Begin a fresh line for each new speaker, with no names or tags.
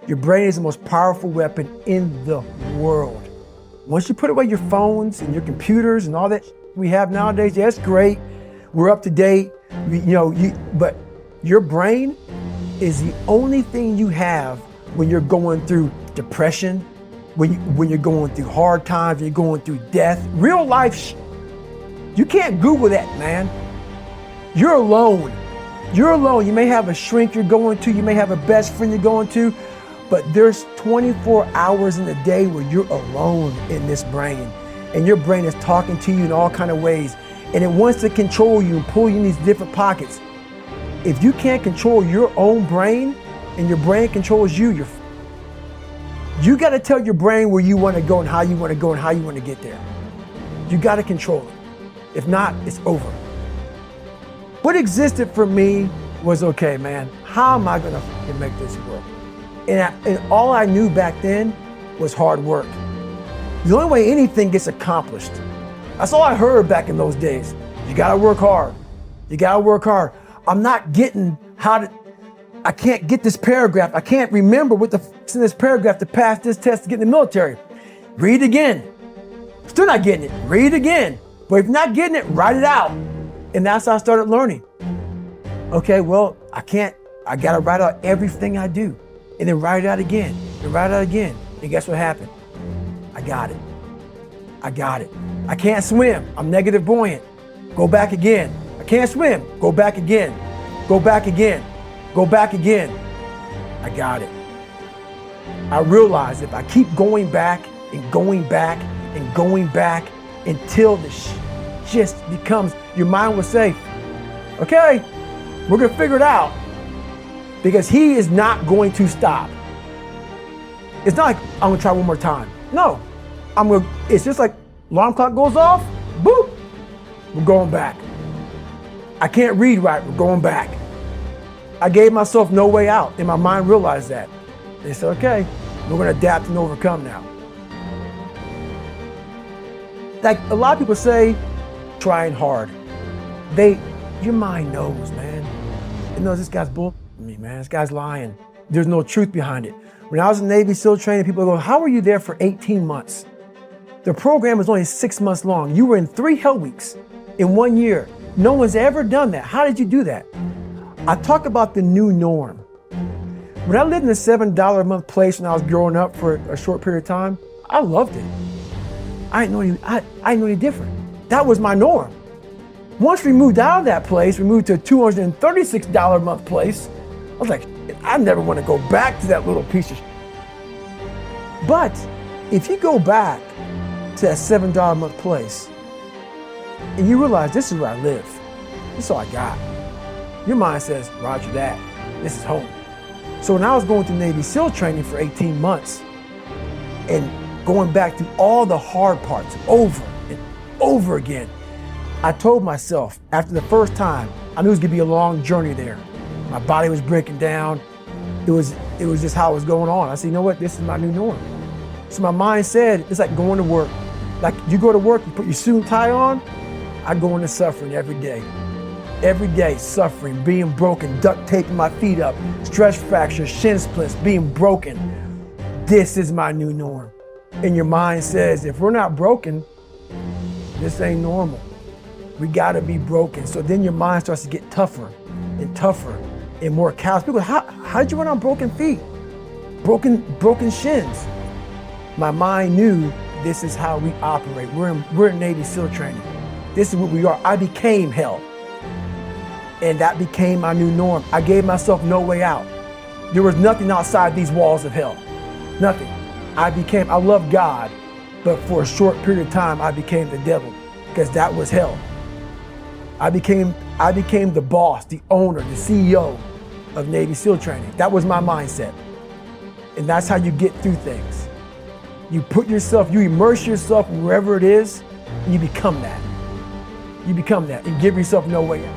Your brain is the most powerful weapon in the world. Once you put away your phones and your computers and all that we have nowadays, yeah, it's great. We're up to date, but your brain is the only thing you have when you're going through depression, when you're going through hard times, you're going through death, real life. You can't Google that, man. You're alone. You're alone. You may have a shrink you're going to, you may have a best friend you're going to, but there's 24 hours in a day where you're alone in this brain, and your brain is talking to you in all kinds of ways, and it wants to control you and pull you in these different pockets. If you can't control your own brain and your brain controls you, you got to tell your brain where you want to go and how you want to go and how you want to get there. You got to control it. If not, it's over. What existed for me was, okay, man, how am I going to make this work? And all I knew back then was hard work. The only way anything gets accomplished. That's all I heard back in those days. You got to work hard. You got to work hard. I'm not getting I can't get this paragraph. I can't remember what the f***'s in this paragraph to pass this test to get in the military. Read again. Still not getting it. Read again. But if you're not getting it, write it out. And that's how I started learning. Okay, well, I got to write out everything I do. And then write it out again. And write it out again. And guess what happened? I got it. I can't swim. I'm negative buoyant. Go back again. I can't swim. Go back again. Go back again. Go back again. I got it. I realized if I keep going back and going back and going back until this just becomes, your mind will say, okay, we're gonna figure it out, because he is not going to stop. It's not like I'm gonna try one more time. No, it's just like alarm clock goes off, boop, we're going back. I can't read right, we're going back. I gave myself no way out, and my mind realized that. They said, okay, we're gonna adapt and overcome now. Like a lot of people say, trying hard. Your mind knows, man. It knows this guy's bull me, man. This guy's lying. There's no truth behind it. When I was in Navy SEAL training, people go, how were you there for 18 months? The program was only 6 months long. You were in 3 hell weeks in 1 year. No one's ever done that. How did you do that? I talk about the new norm. When I lived in a $7 a month place when I was growing up for a short period of time, I loved it. I didn't know any different. That was my norm. Once we moved out of that place, we moved to a $236 a month place. I was like, I never want to go back to that little piece of shit. But if you go back to that $7 a month place and you realize this is where I live, this is all I got, your mind says, roger that, this is home. So when I was going through Navy SEAL training for 18 months and going back through all the hard parts over and over again, I told myself after the first time, I knew it was gonna be a long journey there. My body was breaking down. It was just how it was going on. I said, you know what, this is my new norm. So my mind said, it's like going to work. Like you go to work, you put your suit and tie on, I go into suffering every day. Every day, suffering, being broken, duct taping my feet up, stress fractures, shin splints, being broken. This is my new norm. And your mind says, if we're not broken, this ain't normal. We gotta be broken. So then your mind starts to get tougher and tougher and more callous. People, how'd you run on broken feet? Broken shins. My mind knew this is how we operate. We're in Navy SEAL training. This is what we are. I became hell. And that became my new norm. I gave myself no way out. There was nothing outside these walls of hell. Nothing. I love God, but for a short period of time, I became the devil, because that was hell. I became the boss, the owner, the CEO of Navy SEAL training. That was my mindset. And that's how you get through things. You immerse yourself wherever it is, and you become that. You become that and give yourself no way out.